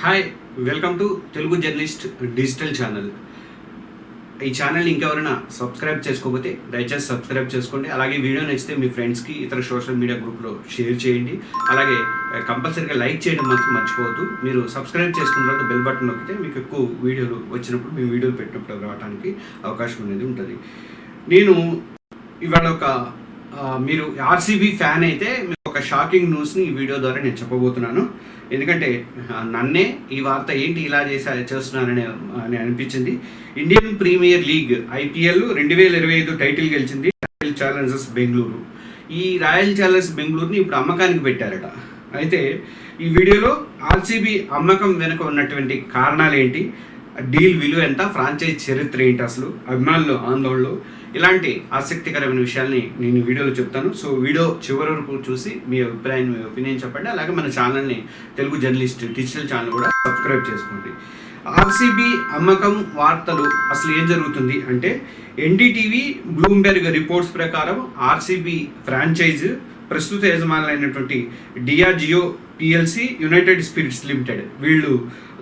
Hi, welcome to Telugu journalist digital channel. ఈ ఛానల్ని ఇంకెవరైనా సబ్స్క్రైబ్ చేసుకోకపోతే దయచేసి సబ్స్క్రైబ్ చేసుకోండి. అలాగే వీడియో నచ్చితే మీ ఫ్రెండ్స్కి ఇతర సోషల్ మీడియా గ్రూప్లో షేర్ చేయండి. అలాగే కంపల్సరీగా లైక్ చేయడం మాత్రం మర్చిపోవద్దు. మీరు సబ్స్క్రైబ్ చేసుకున్న తర్వాత బెల్ బటన్ నొక్కితే మీకు ఎక్కువ వీడియోలు వచ్చినప్పుడు మేము వీడియోలు పెట్టినప్పుడు రావడానికి అవకాశం అనేది ఉంటుంది. నేను ఇవాళ మీరు ఆర్సీబీ ఫ్యాన్ అయితే ఒక షాకింగ్ న్యూస్ని ఈ వీడియో ద్వారా నేను చెప్పబోతున్నాను. ఎందుకంటే నన్నే ఈ వార్త ఏంటి ఇలా చేస్తున్నారని అనిపించింది. Indian premier league IPL 2025 title గెలిచింది రాయల్ ఛాలెంజర్స్ బెంగళూరు. ఈ రాయల్ ఛాలెంజర్స్ బెంగళూరుని ఇప్పుడు అమ్మకానికి పెట్టారట. అయితే ఈ వీడియోలో ఆర్సీబీ అమ్మకం వెనుక ఉన్నటువంటి కారణాలు ఏంటి, డీల్ విలువ ఎంత, ఫ్రాంచైజ్ చరిత్ర ఏంటి, అసలు అభిమానులు ఆందోళనలు, ఇలాంటి ఆసక్తికరమైన విషయాల్ని నేను వీడియోలో చెప్తాను. సో వీడియో చివరి వరకు చూసి మీ అభిప్రాయం, మీ ఒపీనియన్ చెప్పండి. అలాగే మన ఛానల్ని తెలుగు జర్నలిస్ట్ డిజిటల్ ఛానల్ కూడా సబ్స్క్రైబ్ చేసుకోండి. ఆర్సీబీ అమ్మకం వార్తలు అసలు ఏం జరుగుతుంది అంటే, ఎన్డీటీవీ బ్లూంబెర్గ్ రిపోర్ట్స్ ప్రకారం ఆర్సీబీ ఫ్రాంచైజ్ ప్రస్తుత యజమానులైనటువంటి Diageo PLC, United Spirits Limited వీళ్ళు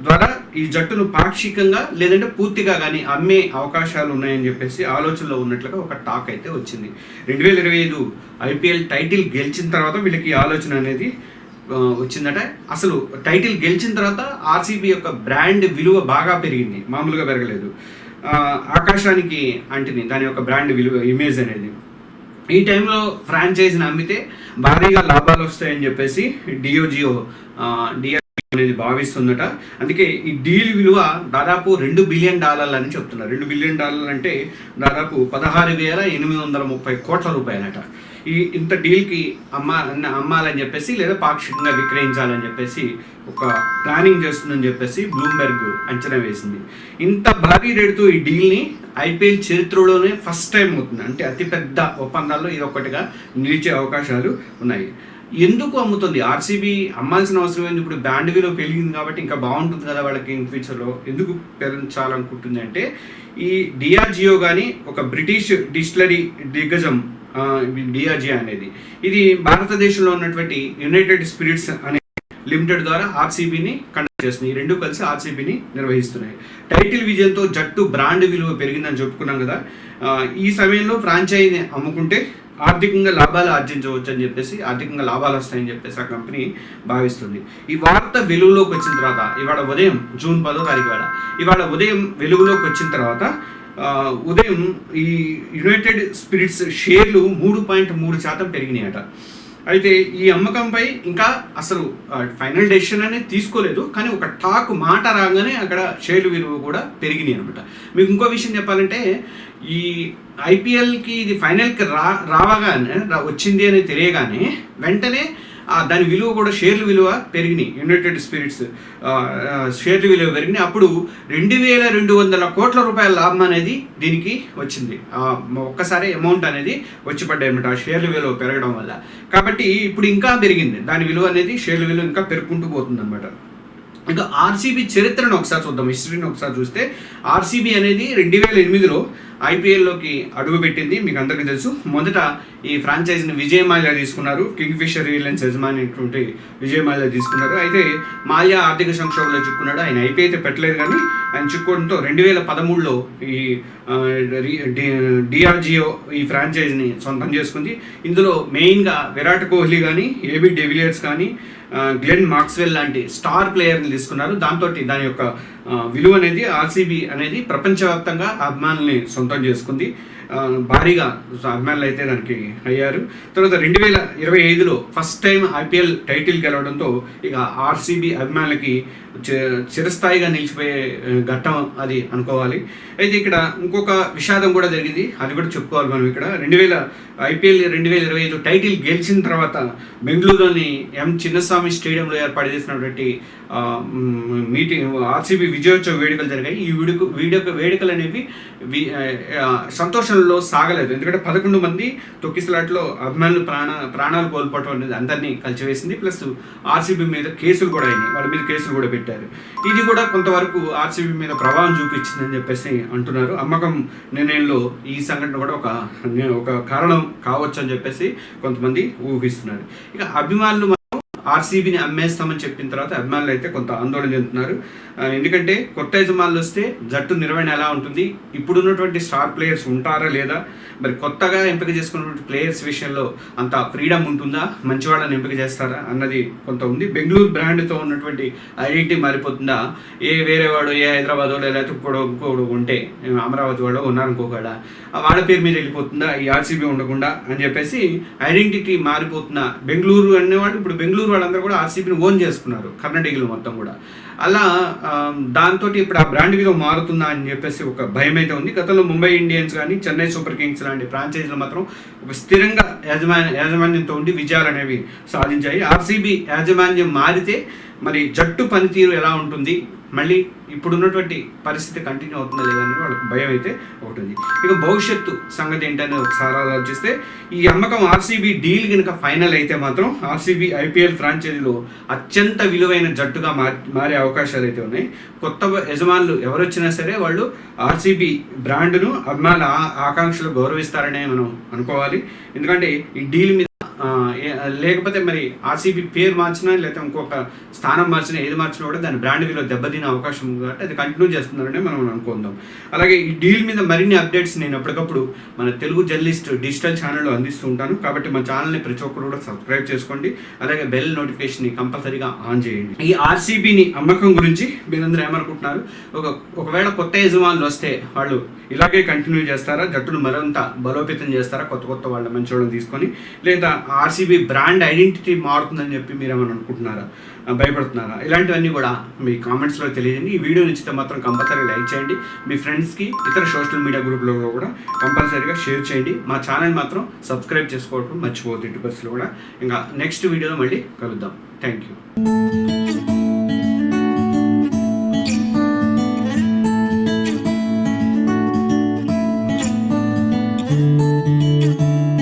ద్వారా ఈ జట్టును పాక్షికంగా లేదంటే పూర్తిగా కానీ అమ్మే అవకాశాలు ఉన్నాయని చెప్పేసి ఆలోచనలో ఉన్నట్లుగా ఒక టాక్ అయితే వచ్చింది. 2025 ఐపీఎల్ టైటిల్ గెలిచిన తర్వాత వీళ్ళకి ఈ ఆలోచన అనేది వచ్చిందట. అసలు టైటిల్ గెలిచిన తర్వాత ఆర్సీబీ యొక్క బ్రాండ్ విలువ బాగా పెరిగింది, మామూలుగా పెరగలేదు. ఆకాశానికి అంటిని దాని యొక్క బ్రాండ్ విలువ, ఇమేజ్ అనేది. ఈ టైంలో ఫ్రాంచైజీని అమ్మితే భారీగా లాభాలు వస్తాయని చెప్పేసి డియాజియో అనేది భావిస్తుందట. అందుకే ఈ డీల్ విలువ దాదాపు $2 బిలియన్ అని చెప్తున్నారు. $2 బిలియన్ అంటే దాదాపు 16,830 కోట్ల రూపాయలట. ఇంత డీల్కి అమ్మాలని చెప్పేసి లేదా పాక్షికంగా విక్రయించాలని చెప్పేసి ఒక ప్లానింగ్ చేస్తుందని చెప్పేసి బ్లూంబెర్గ్ అంచనా వేసింది. ఇంత భారీ రేటుతో ఈ డీల్ని ఐపీఎల్ చరిత్రలోనే ఫస్ట్ టైం అవుతుంది. అంటే అతిపెద్ద ఒప్పందాల్లో ఇది ఒక్కటిగా నిలిచే అవకాశాలు ఉన్నాయి. ఎందుకు అమ్ముతుంది ఆర్సీబీ? అమ్మాల్సిన అవసరం ఏంది? ఇప్పుడు బ్రాండ్ విలువ పెరిగింది కాబట్టి ఇంకా బాగుంటుంది కదా వాళ్ళకి ఇన్ ఫ్యూచర్లో. ఎందుకు పెంచాలనుకుంటుంది అంటే, ఈ డియాజియో కానీ ఒక బ్రిటిష్ డిస్టిలరీ దిగ్గజం డియాజియో అనేది, ఇది భారతదేశంలో ఉన్నటువంటి యునైటెడ్ స్పిరిట్స్ అనే లిమిటెడ్ ద్వారా ఆర్సీబీని కండక్ట్ చేస్తుంది. ఈ రెండు కలిసి ఆర్సీబీని నిర్వహిస్తున్నాయి. టైటిల్ విజయంతో జట్టు బ్రాండ్ విలువ పెరిగిందని చెప్పుకున్నాం కదా. ఈ సమయంలో ఫ్రాంచైజీని అమ్ముకుంటే ఆర్థికంగా లాభాలు ఆర్జించవచ్చు అని చెప్పేసి, ఆర్థికంగా లాభాలు వస్తాయని చెప్పేసి ఆ కంపెనీ భావిస్తుంది. ఈ వార్త వెలుగులోకి వచ్చిన తర్వాత, ఇవాళ ఉదయం జూన్ 10వ తారీఖు ఇవాళ ఉదయం వెలుగులోకి వచ్చిన తర్వాత ఉదయం ఈ యునైటెడ్ స్పిరిట్స్ షేర్లు 3.3% పెరిగినాయట. అయితే ఈ అమ్మకంపై ఇంకా అసలు ఫైనల్ డెసిషన్ అనేది తీసుకోలేదు, కానీ ఒక టాక్ మాట రాగానే అక్కడ షేర్లు విలువ కూడా పెరిగినాయి అనమాట. మీకు ఇంకో విషయం చెప్పాలంటే, ఈ ఐపీఎల్కి ఇది ఫైనల్కి రావగానే వచ్చింది అని తెలియగానే వెంటనే దాని విలువ కూడా, షేర్ల విలువ పెరిగినాయి. యునైటెడ్ స్పిరిట్స్ షేర్ల విలువ పెరిగినాయి. అప్పుడు 2,200 కోట్ల రూపాయల లాభం అనేది దీనికి వచ్చింది. ఒక్కసారి అమౌంట్ అనేది వచ్చి పడ్డాయి అన్నమాట ఆ షేర్ల విలువ పెరగడం వల్ల. కాబట్టి ఇప్పుడు ఇంకా పెరిగింది దాని విలువ అనేది, షేర్ల విలువ ఇంకా పెరుగుకుంటూ పోతుంది అనమాట. ఇంకా ఆర్సీబీ చరిత్రను ఒకసారి చూద్దాం, హిస్టరీని ఒకసారి చూస్తే, ఆర్సీబీ అనేది 2008లో ఐపీఎల్లోకి అడుగుపెట్టింది. మీకు అందరికీ తెలుసు. మొదట ఈ ఫ్రాంచైజీని విజయ్ మాల్యా తీసుకున్నారు. కింగ్ ఫిషర్ రిలయన్స్ యజమాని అయినటువంటి విజయ్ మాల్యా తీసుకున్నారు. అయితే మాల్యా ఆర్థిక సంక్షోభంలో చిక్కున్నాడు. ఆయన ఐపీఎల్ అయితే పెట్టలేదు, కానీ ఆయన చిక్కుకోవడంతో 2013లో ఈ డియాజియో ఈ ఫ్రాంచైజీని సొంతం చేసుకుంది. ఇందులో మెయిన్గా విరాట్ కోహ్లీ కానీ, ఏబీ డివిలియర్స్ కానీ, గ్లెన్ మాక్స్వెల్ లాంటి స్టార్ ప్లేయర్ని తీసుకున్నారు. దాంతో దాని యొక్క విలువ అనేది, ఆర్సీబీ అనేది ప్రపంచవ్యాప్తంగా అభిమానుల్ని సొంతం చేసుకుంది. భారీగా అభిమానులు అయితే దానికి అయ్యారు. తర్వాత 2025లో ఫస్ట్ టైం ఐపీఎల్ టైటిల్ గెలవడంతో ఇక ఆర్సీబీ అభిమానులకి చిరస్థాయిగా నిలిచిపోయే ఘట్టం అది అనుకోవాలి. అయితే ఇక్కడ ఇంకొక విషాదం కూడా జరిగింది, అది కూడా చెప్పుకోవాలి మనం ఇక్కడ. ఐపీఎల్ 2025 టైటిల్ గెలిచిన తర్వాత బెంగళూరులోని చిన్నస్వామి స్టేడియంలో ఏర్పాటు చేసినటువంటి మీటింగ్, ఆర్సీబీ విజయోత్సవ వేడుకలు జరిగాయి. ఈ వేడుకలు అనేవి సంతోషంలో సాగలేదు. ఎందుకంటే 11 మంది తొక్కిసలాట్లో అభిమానులు ప్రాణాలు కోల్పోవడం అనేది అందరినీ కలిసివేసింది. ప్లస్ ఆర్సీబీ మీద కేసులు కూడా అయినాయి, వాళ్ళ మీద కేసులు కూడా పెట్టారు. ఇది కూడా కొంతవరకు ఆర్సీబీ మీద ప్రభావం చూపించిందని చెప్పేసి అంటున్నారు. అమ్మకం నిర్ణయంలో ఈ సంఘటన కూడా ఒక కారణం కావచ్చు అని చెప్పేసి కొంతమంది ఊహిస్తున్నారు. ఇక అభిమానులు ఆర్సీబీని అమ్మేస్తామని చెప్పిన తర్వాత అభిమానులు అయితే కొంత ఆందోళన చెందుతున్నారు. ఎందుకంటే కొత్త యజమానులు వస్తే జట్టు నిర్వహణ ఎలా ఉంటుంది, ఇప్పుడున్నటువంటి స్టార్ ప్లేయర్స్ ఉంటారా లేదా, మరి కొత్తగా ఎంపిక చేసుకున్నటువంటి ప్లేయర్స్ విషయంలో అంత ఫ్రీడమ్ ఉంటుందా, మంచి వాళ్ళని ఎంపిక చేస్తారా అన్నది కొంత ఉంది. బెంగళూరు బ్రాండ్తో ఉన్నటువంటి ఐడెంటిటీ మారిపోతుందా, వేరే వాడు హైదరాబాద్ వాడు లేకపోతే ఇంకోడు ఉంటే అమరావతి వాడు ఉన్నారనుకోకుండా వాళ్ళ పేరు మీద వెళ్ళిపోతుందా ఈ ఆర్సీబీ ఉండకుండా అని చెప్పేసి ఐడెంటిటీ మారిపోతున్న బెంగళూరు అనేవాళ్ళు ఇప్పుడు బెంగళూరు వాళ్ళందరూ కూడా ఆర్సీబీని ఓన్ చేసుకున్నారు, కర్ణాటకలు మొత్తం కూడా. అలా దాంతో ఇప్పుడు ఆ బ్రాండ్ మీద మారుతుందా అని చెప్పేసి ఒక భయం అయితే ఉంది. గతంలో ముంబై ఇండియన్స్ కానీ చెన్నై సూపర్ కింగ్స్ లాంటి ఫ్రాంచైజీలు మాత్రం ఒక స్థిరంగా యాజమాన్యంతో ఉండి విజయాలు అనేవి సాధించాయి. ఆర్సీబీ యాజమాన్యం మారితే మరి జట్టు పనితీరు ఎలా ఉంటుంది, మళ్ళీ ఇప్పుడున్నటువంటి పరిస్థితి కంటిన్యూ అవుతుందా లేదని వాళ్ళకి భయం అయితే ఒకటి ఉంది. ఇక భవిష్యత్తు సంగతి ఏంటని ఒకసారి ఆలోచిస్తే ఈ అమ్మకం ఆర్సీబీ డీల్ కనుక ఫైనల్ అయితే మాత్రం ఆర్సీబీ ఐపీఎల్ ఫ్రాంచైజీలో అత్యంత విలువైన జట్టుగా మారే అవకాశాలు అయితే ఉన్నాయి. కొత్త యజమానులు ఎవరు వచ్చినా సరే వాళ్ళు ఆర్సీబీ బ్రాండ్ను అభిమానుల ఆకాంక్షలు గౌరవిస్తారనే మనం అనుకోవాలి. ఎందుకంటే ఈ డీల్ మీద లేకపోతే మరి ఆర్సీబీ పేరు మార్చినా లేకపోతే ఇంకొక స్థానం మార్చినా ఏది మార్చినా కూడా దాని బ్రాండ్ విలువ దెబ్బతినే అవకాశం ఉంది కాబట్టి అది కంటిన్యూ చేస్తున్నారని మనం అనుకుందాం. అలాగే ఈ డీల్ మీద మరిన్ని అప్డేట్స్ నేను ఎప్పటికప్పుడు మన తెలుగు జర్నలిస్ట్ డిజిటల్ ఛానల్లో అందిస్తూ ఉంటాను. కాబట్టి మన ఛానల్ని ప్రతి ఒక్కరు కూడా సబ్స్క్రైబ్ చేసుకోండి. అలాగే బెల్ నోటిఫికేషన్ని కంపల్సరీగా ఆన్ చేయండి. ఈ ఆర్సీబీని అమ్మకం గురించి మీరందరూ ఏమనుకుంటున్నారు? ఒకవేళ కొత్త యజమానులు వస్తే వాళ్ళు ఇలాగే కంటిన్యూ చేస్తారా, జట్టును మరింత బలోపేతం చేస్తారా కొత్త వాళ్ళ మంచి వాళ్ళని తీసుకొని, లేదా ఆర్సీబీ బ్రాండ్ ఐడెంటిటీ మారుతుందని చెప్పి మీరు ఏమైనా అనుకుంటున్నారా, భయపడుతున్నారా? ఇలాంటివన్నీ కూడా మీ కామెంట్స్లో తెలియజేయండి. ఈ వీడియో నచ్చితే మాత్రం కంపల్సరీ లైక్ చేయండి. మీ ఫ్రెండ్స్కి ఇతర సోషల్ మీడియా గ్రూప్లో కూడా కంపల్సరీగా షేర్ చేయండి. మా ఛానల్ మాత్రం సబ్స్క్రైబ్ చేసుకోవడం మర్చిపోవద్దు. ఇటు బస్సులో కూడా ఇంకా నెక్స్ట్ వీడియోలో మళ్ళీ కలుద్దాం. Thank you.